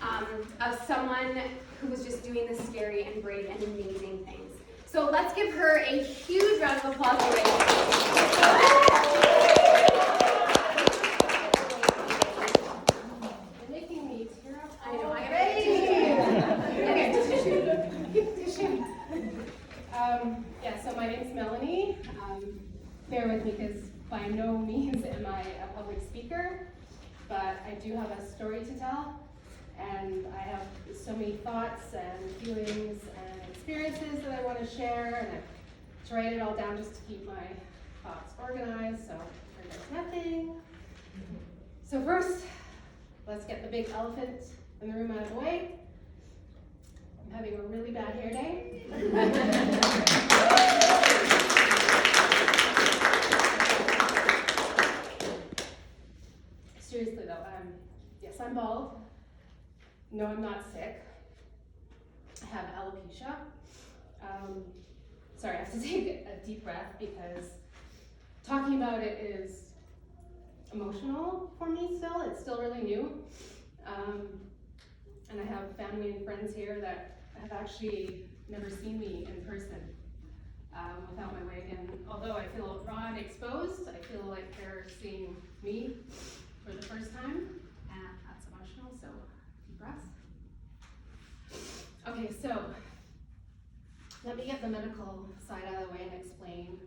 of someone who was just doing the scary and brave and amazing things. So let's give her a huge round of applause already. You're making me tear up. I know, I Yeah, so my name's Melanie. Bear with me because by no means am I a public speaker, but I do have a story to tell, and I have so many thoughts and feelings and experiences that I want to share, and I have to write it all down just to keep my thoughts organized, so there's nothing. So first, let's get the big elephant in the room out of the way. I'm having a really bad hair day. Seriously though, yes, I'm bald. No, I'm not sick. I have alopecia. Sorry, I have to take a deep breath because talking about it is emotional for me still. It's still really new. And I have family and friends here that have actually never seen me in person without my wig. And although I feel raw and exposed, I feel like they're seeing me for the first time, and that's emotional, so deep breaths. Okay, so let me get the medical side out of the way and explain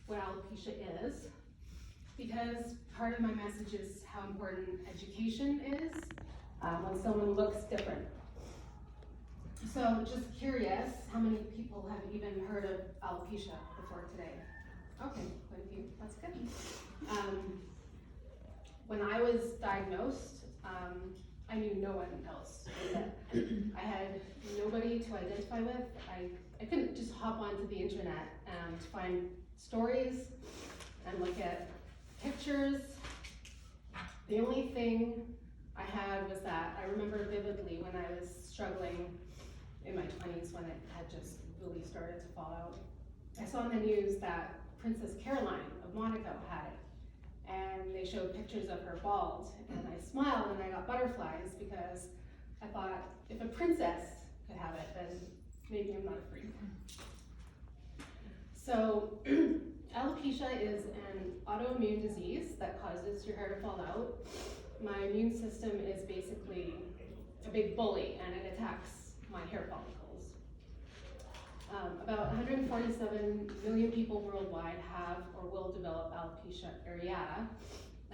what alopecia is, because part of my message is how important education is when someone looks different. So just curious, how many people have even heard of alopecia before today? Okay, quite a few, that's good. When I was diagnosed, I knew no one else with it. I had nobody to identify with. I couldn't just hop onto the internet and find stories and look at pictures. The only thing I had was that I remember vividly when I was struggling in my 20s when it had just really started to fall out. I saw on the news that Princess Caroline of Monaco had it, and they showed pictures of her bald, and I smiled and I got butterflies because I thought if a princess could have it, then maybe I'm not a freak. So alopecia is an autoimmune disease that causes your hair to fall out. My immune system is basically a big bully, and it attacks my hair follicles. About 147 million people worldwide have or will develop alopecia areata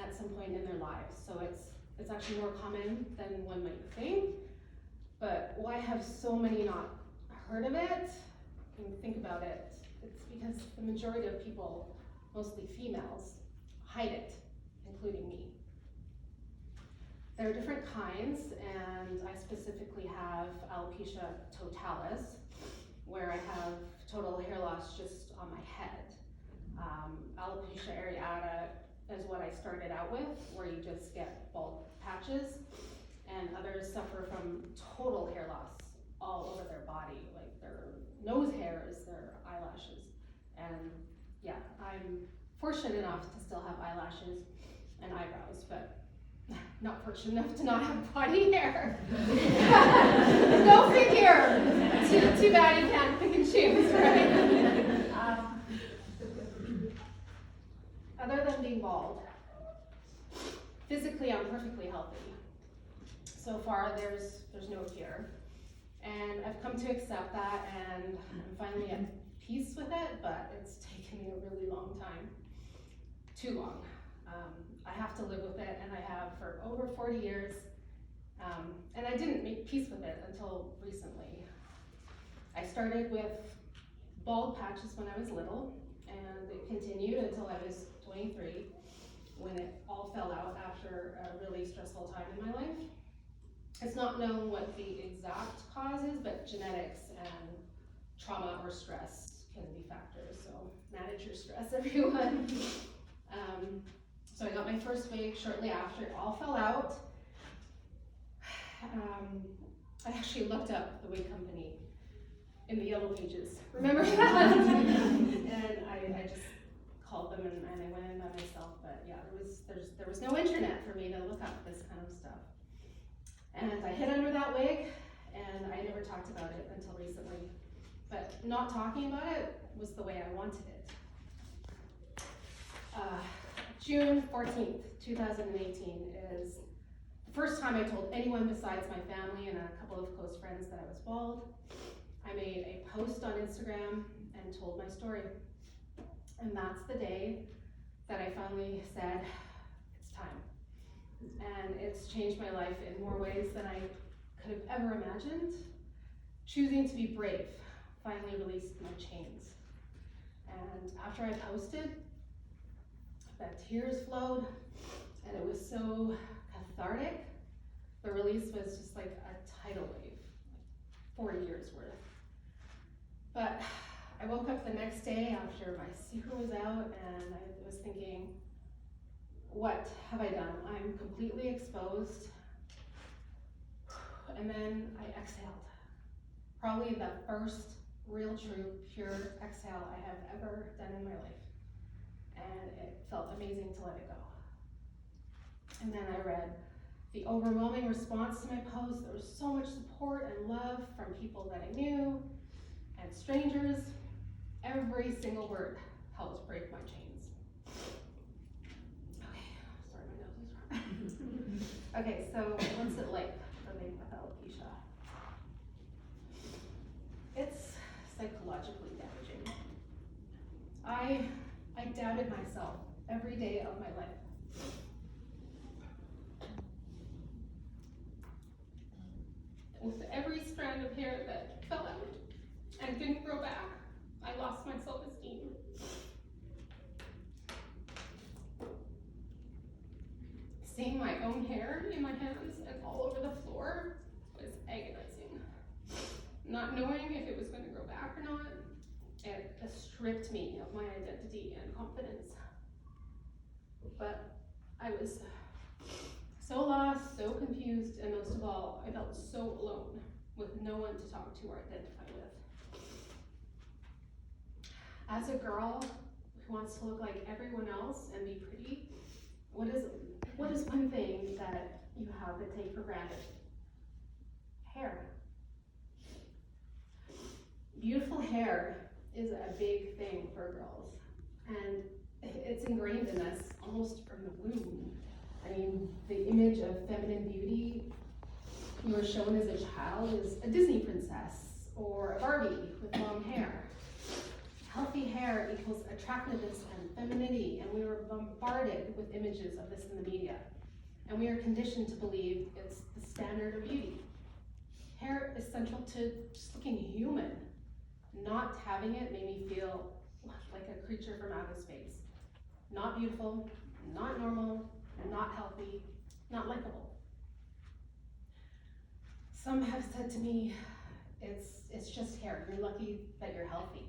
at some point in their lives. So it's actually more common than one might think. But why have so many not heard of it? When you think about it, it's because the majority of people, mostly females, hide it, including me. There are different kinds, and I specifically have alopecia totalis, where I have total hair loss just on my head. Alopecia areata is what I started out with, where you just get bald patches, and others suffer from total hair loss all over their body, like their nose hairs, their eyelashes. And yeah, I'm fortunate enough to still have eyelashes and eyebrows, but not fortunate enough to not have body hair. Go figure. Too bad you can't pick and choose, right? Other than being bald, physically I'm perfectly healthy. So far there's no cure. And I've come to accept that, and I'm finally at peace with it, but it's taken me a really long time. Too long. I have to live with it, and I have for over 40 years, and I didn't make peace with it until recently. I started with bald patches when I was little, and it continued until I was 23, when it all fell out after a really stressful time in my life. It's not known what the exact cause is, but genetics and trauma or stress can be factors, so manage your stress, everyone. So I got my first wig shortly after it all fell out. I actually looked up the wig company in the Yellow Pages. Remember that? And I just called them and I went in by myself. But yeah, there was no internet for me to look up this kind of stuff. And I hid under that wig, and I never talked about it until recently. But not talking about it was the way I wanted it. June 14th, 2018 is the first time I told anyone besides my family and a couple of close friends that I was bald. I made a post on Instagram and told my story. And that's the day that I finally said, it's time. And it's changed my life in more ways than I could have ever imagined. Choosing to be brave finally released my chains. And after I posted, the tears flowed, and it was so cathartic. The release was just like a tidal wave, 40 years worth. But I woke up the next day after my secret was out, and I was thinking, what have I done? I'm completely exposed. And then I exhaled. Probably the first real, true, pure exhale I have ever done in my life. And it felt amazing to let it go. And then I read the overwhelming response to my post. There was so much support and love from people that I knew and strangers. Every single word helped break my chains. Okay, sorry, my nose is running. Okay, so what's it like living with alopecia? It's psychologically damaging. I doubted myself every day of my life. With every strand of hair that fell out and didn't grow back, I lost my self-esteem. Seeing my own hair in my hands and all over the floor was agonizing. Not knowing if it was going to grow back or not, it stripped me of my identity and confidence. But I was so lost, so confused, and most of all, I felt so alone with no one to talk to or identify with. As a girl who wants to look like everyone else and be pretty, what is one thing that you have to take for granted? Hair. Beautiful hair is a big thing for girls, and it's ingrained in us almost from the womb. I mean, the image of feminine beauty you were shown as a child is a Disney princess or a Barbie with long hair. Healthy hair equals attractiveness and femininity, and we were bombarded with images of this in the media. And we are conditioned to believe it's the standard of beauty. Hair is central to just looking human. Not having it made me feel like a creature from outer space. Not beautiful, not normal, not healthy, not likable. Some have said to me, it's just hair. You're lucky that you're healthy.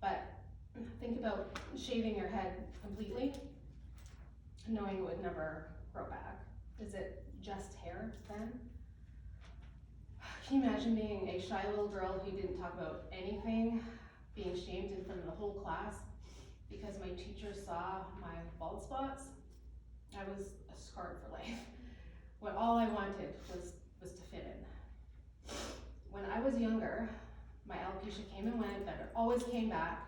But think about shaving your head completely, knowing it would never grow back. Is it just hair then? Can you imagine being a shy little girl who didn't talk about anything, being shamed in front of the whole class because my teacher saw my bald spots? I was scarred for life. What all I wanted was to fit in. When I was younger, my alopecia came and went, but it always came back.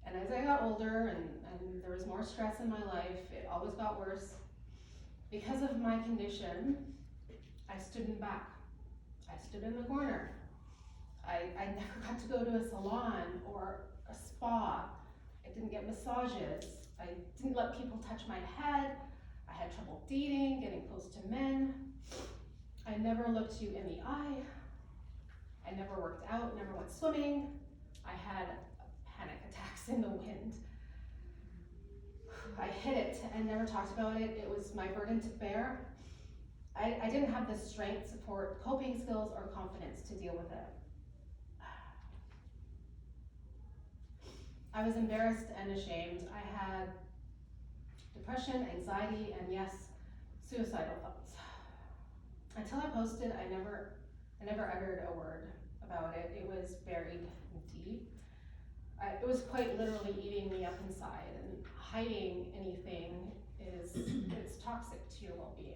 And as I got older and there was more stress in my life, it always got worse. Because of my condition, I stood in the back. I stood in the corner. I never got to go to a salon or a spa. I didn't get massages. I didn't let people touch my head. I had trouble dating, getting close to men. I never looked you in the eye. I never worked out, never went swimming. I had panic attacks in the wind. I hid it and never talked about it. It was my burden to bear. I didn't have the strength, support, coping skills, or confidence to deal with it. I was embarrassed and ashamed. I had depression, anxiety, and yes, suicidal thoughts. Until I posted, I never uttered a word about it. It was buried deep. It was quite literally eating me up inside, and hiding anything it's toxic to your well-being.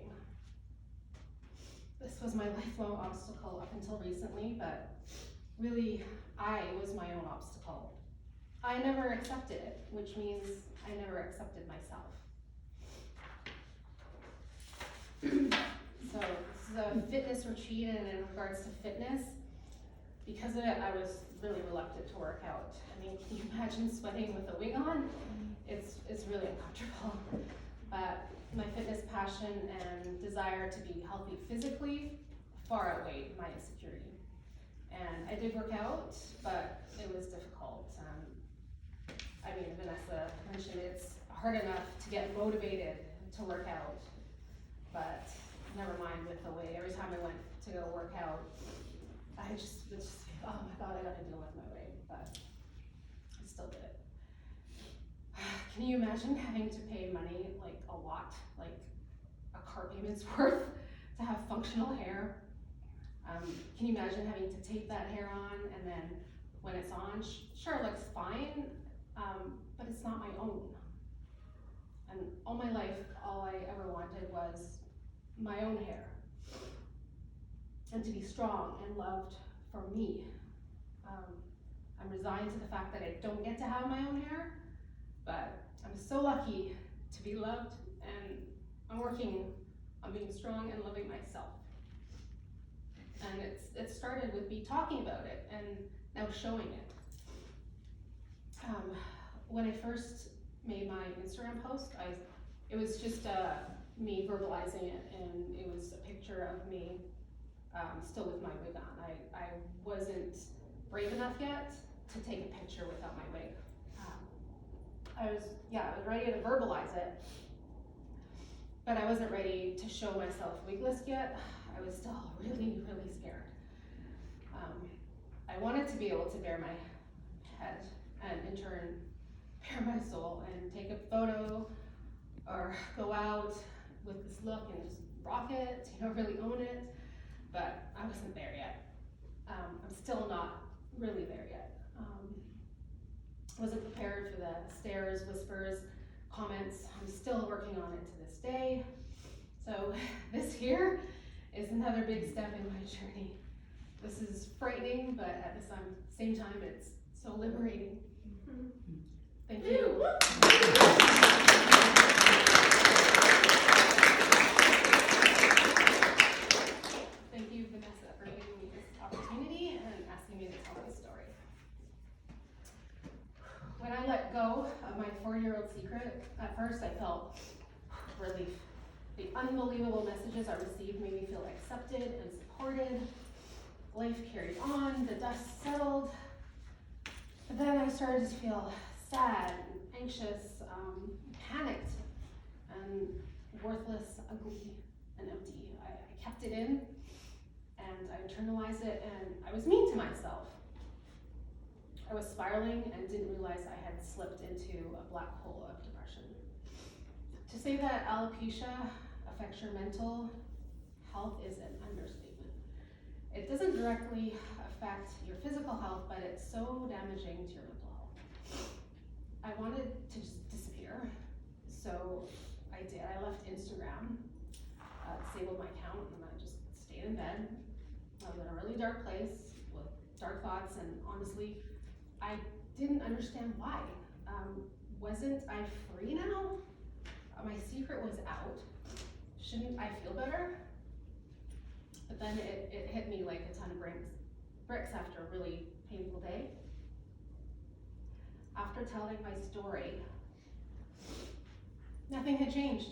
this was my lifelong obstacle up until recently, but really, I was my own obstacle. I never accepted it, which means I never accepted myself. So this is a fitness retreat, and in regards to fitness, because of it, I was really reluctant to work out. I mean, can you imagine sweating with a wig on? It's really uncomfortable. But my fitness passion and desire to be healthy physically far outweighed my insecurity. And I did work out, but it was difficult. I mean, Vanessa mentioned it's hard enough to get motivated to work out, but never mind with the weight. Every time I went to go work out, I just would just think, oh my God, I gotta deal with my weight, but I still did it. Can you imagine having to pay money, like a lot, like a car payment's worth to have functional hair? Can you imagine having to tape that hair on, and then when it's on, sure, it looks fine, but it's not my own. And all my life, all I ever wanted was my own hair, and to be strong and loved for me. I'm resigned to the fact that I don't get to have my own hair, but I'm so lucky to be loved, and I'm working on being strong and loving myself. And it started with me talking about it and now showing it. When I first made my Instagram post, it was just me verbalizing it, and it was a picture of me still with my wig on. I wasn't brave enough yet to take a picture without my wig. I was ready to verbalize it, but I wasn't ready to show myself wigless yet. I was still really, really scared. I wanted to be able to bare my head and in turn bare my soul and take a photo or go out with this look and just rock it, really own it, but I wasn't there yet. I'm still not really there yet. I wasn't prepared for the stares, whispers, comments. I'm still working on it to this day. So this here is another big step in my journey. This is frightening, but at the same time, it's so liberating. Thank you. Thank you, Vanessa, for giving me this opportunity and asking me to tell my story. When I let go of my 4-year-old secret, at first I felt relief. The unbelievable messages I received made me feel accepted and supported. Life carried on, the dust settled. But then I started to feel sad, anxious, panicked, and worthless, ugly, and empty. I kept it in, and I internalized it, and I was mean to myself. I was spiraling and didn't realize I had slipped into a black hole of depression. To say that alopecia affects your mental health is an understatement. It doesn't directly affect your physical health, but it's so damaging to your mental health. I wanted to just disappear, so I did. I left Instagram, disabled my account, and I just stayed in bed. I was in a really dark place with dark thoughts, and honestly, I didn't understand why. Wasn't I free now? My secret was out. Shouldn't I feel better? But then it hit me like a ton of bricks after a really painful day. After telling my story, nothing had changed.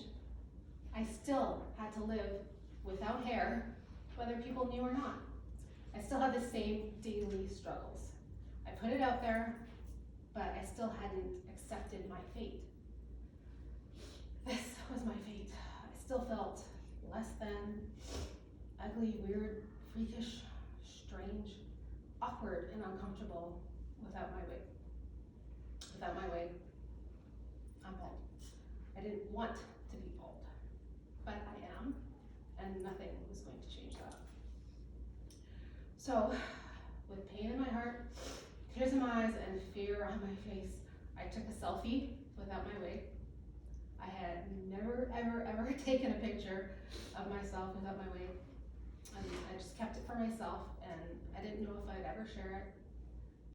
I still had to live without hair, whether people knew or not. I still had the same daily struggles. I put it out there, but I still hadn't accepted my fate. This was my fate. I still felt less than, ugly, weird, freakish, strange, awkward, and uncomfortable without my wig. Without my wig, I'm bald. I didn't want to be bald, but I am, and nothing was going to change that. So, with pain in my heart, tears in my eyes, and fear on my face, I took a selfie without my wig. I had never, ever, ever taken a picture of myself without my wig. myself, and I didn't know if I'd ever share it